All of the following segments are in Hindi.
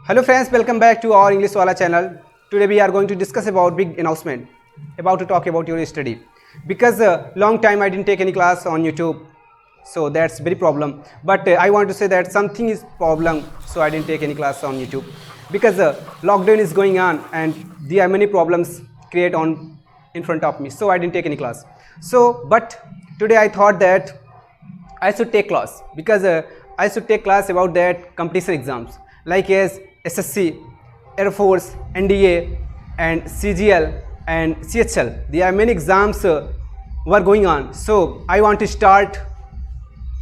Hello friends, welcome back to our English Wala channel. Today we are going to discuss about big announcement, about to talk about your study. Because long time I didn't take any class on YouTube, so that's very problem. But I want to say that something is problem, so I didn't take any class on YouTube. Because lockdown is going on and there are many problems create on in front of me, so I didn't take any class. So but today I thought that I should take class because I should take class about that competition exams like as SSC, Air Force, NDA and CGL and CHL. There are many exams were going on, so I want to start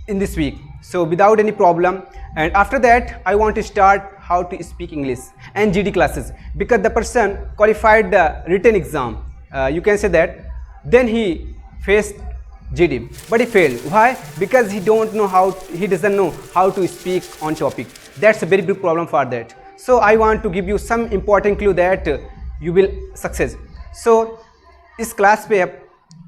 in this week, so without any problem. And after that I want to start how to speak English and GD classes, because the person qualified the written exam, you can say that, then he faced GD, but he failed. Why? Because he doesn't know how to speak on topic. That's a very big problem for that. So I want to give you some important clue that you will success. So इस क्लास पे अब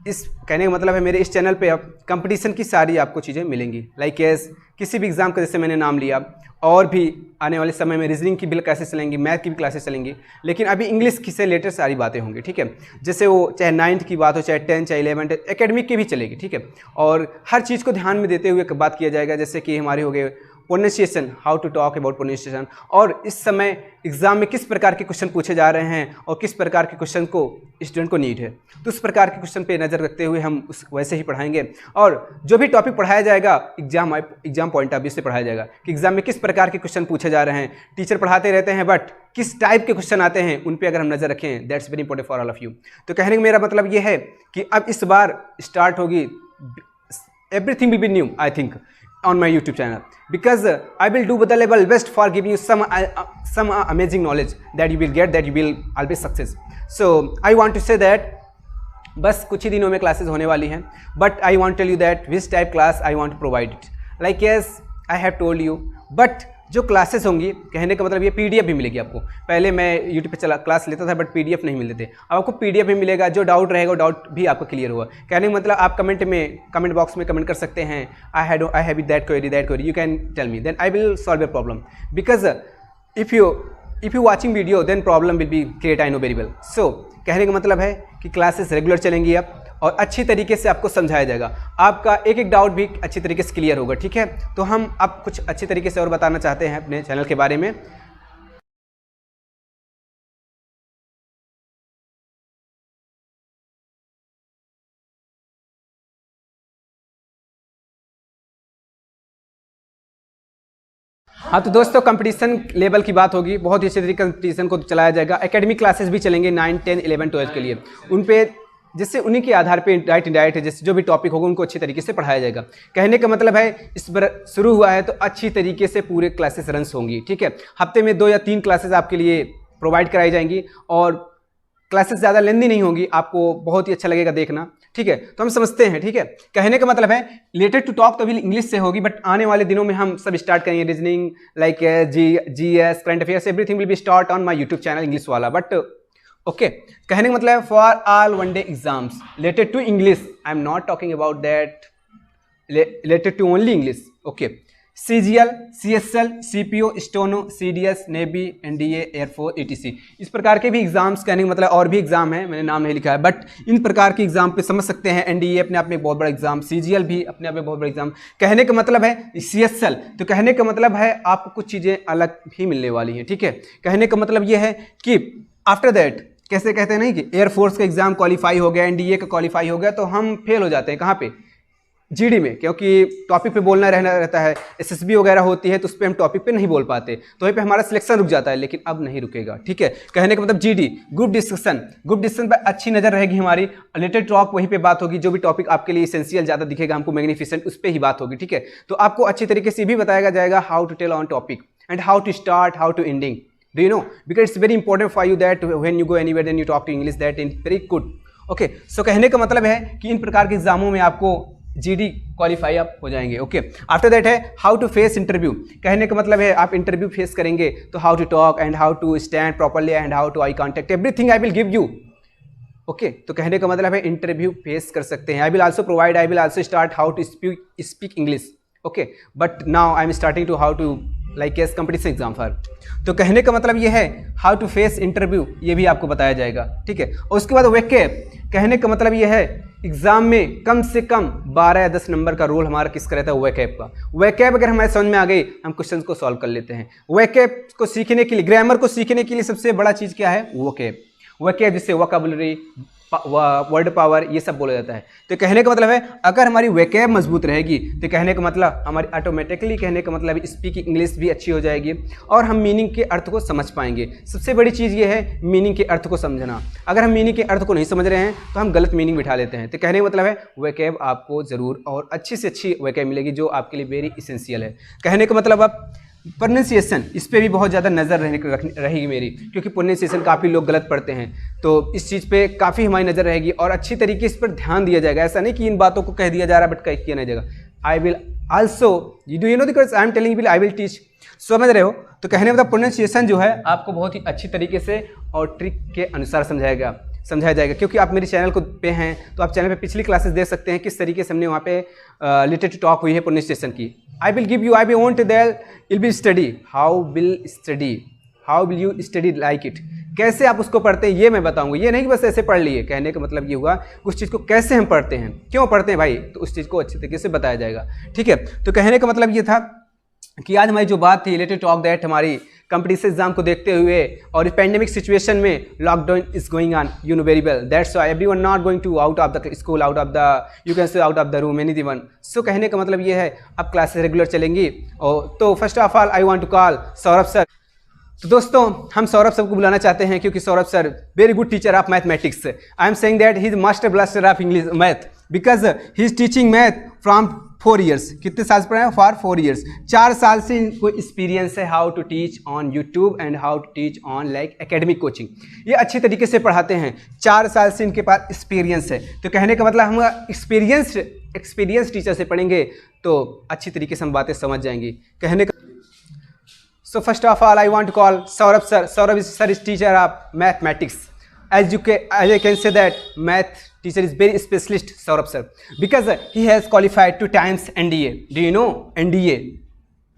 इस कहने का मतलब है मेरे इस चैनल पे अब कंपटीशन की सारी आपको चीज़ें मिलेंगी, लाइक एज किसी भी एग्ज़ाम का जैसे मैंने नाम लिया, और भी आने वाले समय में रीजनिंग की भी क्लासेस चलेंगी, मैथ की भी क्लासेस चलेंगी, लेकिन अभी इंग्लिश की से रिलेटेड सारी बातें होंगी, ठीक है। जैसे वो चाहे 9th की बात हो, चाहे 10th, चाहे 11th, एकेडमिक की भी चलेगी, ठीक है। और हर चीज़ को ध्यान में देते हुए बात किया जाएगा, जैसे कि हमारे हो गए pronunciation, how to talk about pronunciation, और इस समय एग्जाम में किस प्रकार के क्वेश्चन पूछे जा रहे हैं और किस प्रकार के क्वेश्चन को स्टूडेंट को नीड है, तो उस प्रकार के क्वेश्चन पे नज़र रखते हुए हम उस वैसे ही पढ़ाएंगे। और जो भी टॉपिक पढ़ाया जाएगा एग्जाम पॉइंट ऑफ व्यू से पढ़ाया जाएगा कि एग्जाम में किस प्रकार के क्वेश्चन पूछे जा रहे हैं। टीचर पढ़ाते रहते हैं, बट किस टाइप के क्वेश्चन आते हैं उन पर अगर हम नज़र रखें, that's very important for all of you. तो कहने का मेरा मतलब ये है कि अब इस बार स्टार्ट होगी, everything will B new I think on my YouTube channel, because I will do the level best for giving you some amazing knowledge that you will get, that you will always success. So I want to say that बस कुछ ही दिनों में क्लासेस होने वाली हैं, but I want to tell you that which type class I want to provide it, like as I have told you. but जो क्लासेस होंगी, कहने का मतलब ये PDF भी मिलेगी आपको। पहले मैं YouTube पे क्लास लेता था बट PDF नहीं मिलते थे, अब आपको PDF भी मिलेगा। जो डाउट रहेगा वो डाउट भी आपको क्लियर होगा। कहने का मतलब आप कमेंट बॉक्स में कमेंट कर सकते हैं, I have that query, you can tell me, then I will solve your problem. Because if you watching video then problem will be create, I know very well. So कहने का मतलब है कि क्लासेस रेगुलर चलेंगी अब, और अच्छी तरीके से आपको समझाया जाएगा, आपका एक एक डाउट भी अच्छी तरीके से क्लियर होगा, ठीक है। तो हम अब कुछ अच्छी तरीके से और बताना चाहते हैं अपने चैनल के बारे में। हाँ तो दोस्तों, कंपटीशन लेवल की बात होगी, बहुत ही अच्छे तरीके से कंपटीशन को चलाया जाएगा। एकेडमिक क्लासेस भी चलेंगे 9, 10, 11, 12 के लिए, उन पे जिससे उन्हीं के आधार पे डायरेक्ट इनडायरेक्ट जैसे जो भी टॉपिक होगा उनको अच्छी तरीके से पढ़ाया जाएगा। कहने का मतलब है इस बार शुरू हुआ है तो अच्छी तरीके से पूरे क्लासेस रन होंगी, ठीक है। हफ्ते में 2 या 3 क्लासेस आपके लिए प्रोवाइड कराई जाएंगी, और क्लासेस ज़्यादा लेंदी नहीं होंगी, आपको बहुत ही अच्छा लगेगा देखना, ठीक है। तो हम समझते हैं, ठीक है। कहने का मतलब है रिलेटेड टू टॉक तो अभी इंग्लिश से होगी, बट आने वाले दिनों में हम सब स्टार्ट करेंगे reasoning, like GS, current affairs, everything will be start on my YouTube channel English वाला। बट ओके, कहने का मतलब है for all one day exams related to English, I am not talking about that related to only English, okay. CGL, CSL, CPO, steno, CDS, navy, NDA, air force, ETC, इस प्रकार के भी एग्जाम्स, कहने का मतलब और भी एग्जाम है, मैंने नाम नहीं लिखा है, बट इन प्रकार के एग्जाम पे समझ सकते हैं। NDA अपने आप में बहुत बड़ा एग्जाम, CGL भी अपने आप में बहुत बड़ा एग्जाम। कहने का मतलब है CSL, तो कहने का मतलब है आपको कुछ चीज़ें अलग ही मिलने वाली हैं, ठीक है। कहने का मतलब ये है कि आफ्टर दैट, कैसे कहते हैं नहीं कि एयरफोर्स का एग्जाम क्वालिफाई हो गया, NDA का क्वालिफाई हो गया, तो हम फेल हो जाते हैं कहाँ पे, GD में, क्योंकि टॉपिक पे बोलना रहता है। SSB वगैरह होती है तो उस पर हम टॉपिक पे नहीं बोल पाते, तो वहीं पे हमारा सिलेक्शन रुक जाता है, लेकिन अब नहीं रुकेगा, ठीक है। कहने का मतलब GD, ग्रुप डिस्कशन पे अच्छी नज़र रहेगी हमारी, रिलेटेड टॉक वहीं पे बात होगी, जो भी टॉपिक आपके लिए एसेंशियल ज़्यादा दिखेगा हमको, मैग्निफिसेंट, उस पर ही बात होगी, ठीक है। तो आपको अच्छी तरीके से भी बताया जाएगा how to tell on topic and how to start, how to ending, do you know, because it's very important for you that when you go anywhere then you talk to English, that is very good, okay। so कहने का मतलब है कि इन प्रकार के एग्जामों में आपको GD क्वालिफाई आप हो जाएंगे, ओके। आफ्टर दैट है हाउ टू फेस इंटरव्यू, कहने का मतलब है आप इंटरव्यू फेस करेंगे तो how to talk and how to stand properly and how to eye contact, everything I will give you, okay. तो कहने का मतलब है इंटरव्यू फेस कर सकते हैं। I will also start how to speak English, okay, but now I'm starting to how to like as competition exam for. तो कहने का मतलब ये है हाउ टू फेस इंटरव्यू, ये भी आपको बताया जाएगा, ठीक है। और उसके बाद वेकैब, कहने का मतलब ये है एग्जाम में कम से कम 12 या 10 नंबर का रोल हमारा किसका रहता है, वेकैब का। वेकैब अगर हमारे समझ में आ गई, हम क्वेश्चन को सॉल्व कर लेते हैं। वेकैब को सीखने के लिए, ग्रामर को सीखने के लिए सबसे बड़ा चीज़ क्या है, वेकैब। वेकैब जिससे वोकैबुलरी, वर्ड पावर, ये सब बोला जाता है। तो कहने का मतलब है अगर हमारी वेकैब मजबूत रहेगी तो कहने का मतलब हमारी ऑटोमेटिकली, कहने का मतलब स्पीकिंग इंग्लिश भी अच्छी हो जाएगी और हम मीनिंग के अर्थ को समझ पाएंगे। सबसे बड़ी चीज़ ये है मीनिंग के अर्थ को समझना। अगर हम मीनिंग के अर्थ को नहीं समझ रहे हैं तो हम गलत मीनिंग बिठा लेते हैं। तो कहने का मतलब है वेकैब आपको ज़रूर और अच्छी से अच्छी वेकैब मिलेगी जो आपके लिए वेरी इसेंशियल है। कहने का मतलब आप प्रोनाउंसिएशन, इस पे भी बहुत ज़्यादा नज़र रहेगी मेरी, क्योंकि प्रोनाउंसिएशन काफ़ी लोग गलत पढ़ते हैं। तो इस चीज़ पे काफ़ी हमारी नज़र रहेगी और अच्छी तरीके इस पर ध्यान दिया जाएगा। ऐसा नहीं कि इन बातों को कह दिया जा रहा है बट कह किया नहीं जाएगा। आई will also, do you know because I am telling will, I will teach, समझ रहे हो। तो कहने मतलब प्रोनाउंसिएशन जो है आपको बहुत ही अच्छी तरीके से और ट्रिक के अनुसार समझाया जाएगा। क्योंकि आप मेरे चैनल को पे हैं तो आप चैनल पे पिछली क्लासेस देख सकते हैं किस तरीके से हमने वहाँ पे रिलेटेड टॉक हुई है प्रोनाउंसिएशन की। आई will give you, I will want that will be study, how will you study like it, कैसे आप उसको पढ़ते हैं ये मैं बताऊंगा। ये नहीं कि बस ऐसे पढ़ लिए, कहने का मतलब ये हुआ उस चीज़ को कैसे हम पढ़ते हैं, क्यों पढ़ते हैं भाई, तो उस चीज़ को अच्छी तरीके से बताया जाएगा, ठीक है। तो कहने का मतलब ये था कि आज हमारी जो बात थी रिलेटेड टॉक दैट हमारी कंपटीशन एग्जाम को देखते हुए और इस पैंडेमिक सिचुएशन में lockdown is going on, you know very well, that's why everyone not going to out of the school, out of the, you can say out of the room, anyone. So कहने का मतलब ये है अब क्लासेस रेगुलर चलेंगी। और तो first of all I want to call Saurabh sir. तो दोस्तों हम सौरभ सर को बुलाना चाहते हैं क्योंकि Saurabh sir very good teacher of mathematics. I am saying that he is master blaster of English math because he is teaching math from 4 years. कितने साल से पढ़े हैं, फॉर 4 ईयर्स, 4 साल से इनको एक्सपीरियंस है how to teach on YouTube and how to teach on like academic coaching. ये अच्छी तरीके से पढ़ाते हैं, 4 साल से इनके पास एक्सपीरियंस है। तो कहने का मतलब हम एक्सपीरियंस टीचर से पढ़ेंगे तो अच्छी तरीके से हम बातें समझ जाएंगी। कहने का So first of all, I want to call Saurabh sir. Saurabh sir is teacher of mathematics. As I can say that math teacher is very specialist, Saurabh sir, because he has qualified 2 times NDA. Do you know NDA?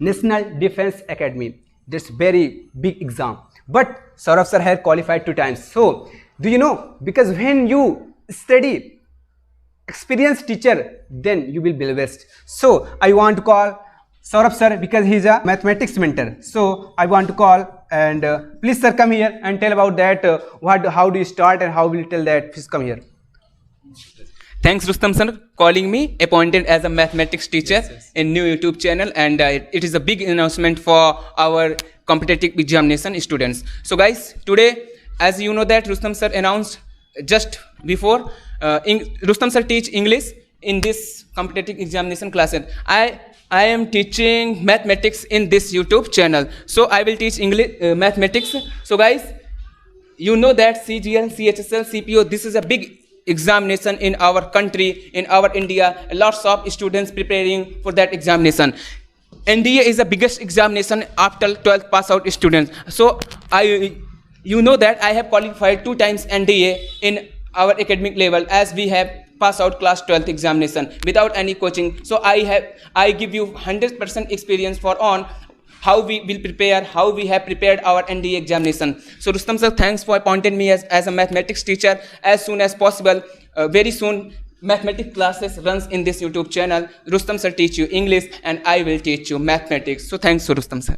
National Defense Academy. That's very big exam. But Saurabh sir has qualified 2 times. So do you know? Because when you study experienced teacher, then you will be best. So I want to call Saurabh sir because he is a mathematics mentor. So I want to call and please sir come here and tell about that how do you start and how will you tell that, please come here. Thanks Rustam sir calling me appointed as a mathematics teacher in new YouTube channel, and it is a big announcement for our competitive examination students. So guys, today as you know that Rustam sir announced just before, Rustam sir teach English in this competitive examination class, and I am teaching mathematics in this YouTube channel. So I will teach English mathematics. So guys, you know that CGL, CHSL, CPO, this is a big examination in our country, in our India. Lots of students preparing for that examination. NDA is the biggest examination after 12th pass out students. So you know that I have qualified 2 times NDA in our academic level, as we have pass out class 12th examination without any coaching. So I give you 100% experience for on how we will prepare, how we have prepared our NDA examination. So Rustam sir, thanks for appointing me as a mathematics teacher as soon as possible. Very soon mathematics classes runs in this YouTube channel. Rustam sir teach you English and I will teach you mathematics. So thanks to Rustam sir.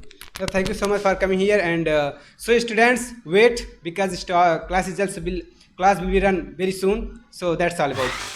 Thank you so much for coming here. And so students wait because class will be run very soon. So that's all about it.